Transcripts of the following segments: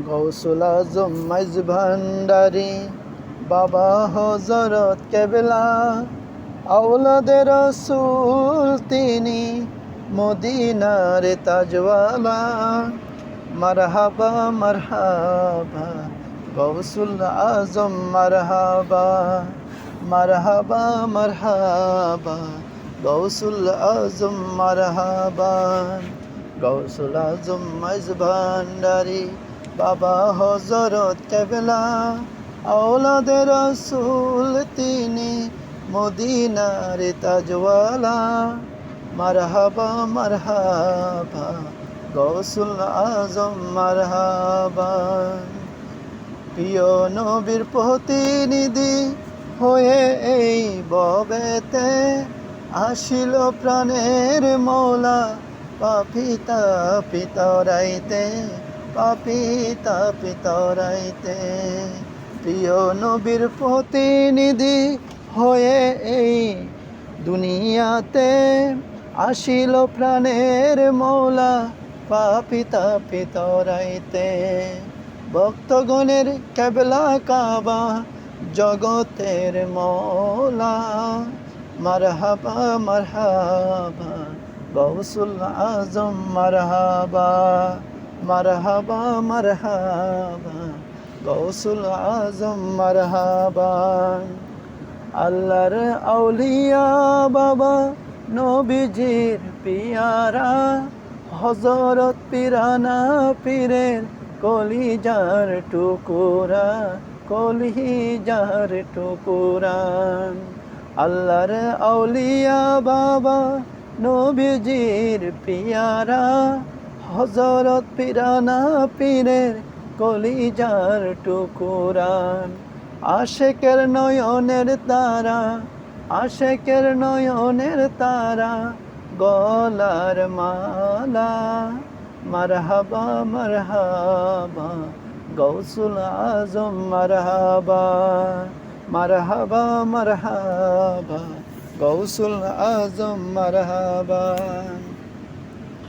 গৌসুল আজম মাইজ ভান্ডারি, বাবা হযরত কেবলা, আওলাদে রাসূল তিনি, মদিনার তাজওয়ালা। মারহাবা মারহাবা গৌসুল আজম, মারহাবা মারহাবা মারহাবা গৌসুল আজম, মারহাবা। গৌসুল আজম মাইজ ভান্ডারি, বাবা হযরত কেবলা, আওলাদে রাসূল তিনি, মদিনার তাজওয়ালা। মারহাবা মারহাবা গৌসুল আজম, মারহাবা। প্রিয় নবীর প্রতিনিধি হয়ে এই ভবেতে আসিল প্রাণের মৌলা, পাপী তাপী তরাইতে, পাপী তাপী তরাইতে। প্রিয় নবীর প্রতিনিধি হয়ে এই দুনিয়াতে আসিল প্রাণের মৌলা, পাপী তাপী তরাইতে। ভক্তগণের কেবলা কাবা, জগতের মৌলা। মারহাবা মারহাবা গৌসুল আজম, মারহাবা মারহাবা মারহাবা গৌসুল আজম, মারহাবা। আল্লাহর আউলিয়া বাবা নবীজির পিয়ারা, হযরত পিরানা পীরের কলিজার টুকুরা, কলিজার টুকুরা। আল্লাহর আউলিয়া বাবা নবীজির পিয়ারা, হযরত পিরানা পীরের কলিজার টুকুরা। আশেকের নয়নের তারা, আশেকের নয়নের তারা, গলার মালা। মারহাবা মারহাবা গৌসুল আজম, মারহাবা মারহাবা মারহাবা গৌসুল আজম, মারহাবা।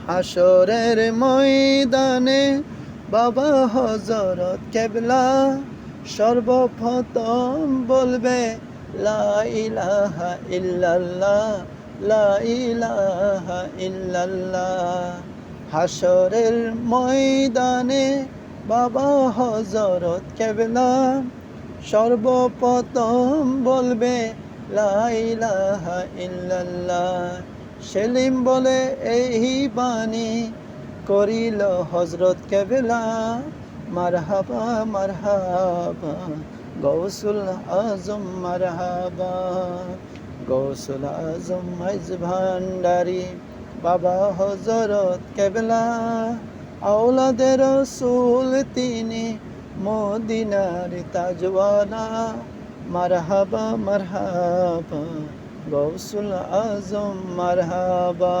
হাশরের ময়দানে বাবা হযরত কেবলা, সর্বপ্রথম বলবে লা ইলাহা ইল্লাল্লাহ, লা ইলাহা ইল্লাল্লাহ। হাশরের ময়দানে বাবা হযরত কেবলা, সর্বপ্রথম বলবে লা ইলাহা ইল্লাল্লাহ। সেলিম বলে এই বাণী করিল হযরত কেবলা। মারহাবা মারহাবা গৌসুল আজম, মারহাবা। গৌসুল আজম মাইজ ভান্ডারি, বাবা হযরত কেবলা, আওলাদে রাসূল তিনি, মদিনার তাজওয়ালা। মারহাবা মারহাবা গৌসুল আজম, মারহাবা।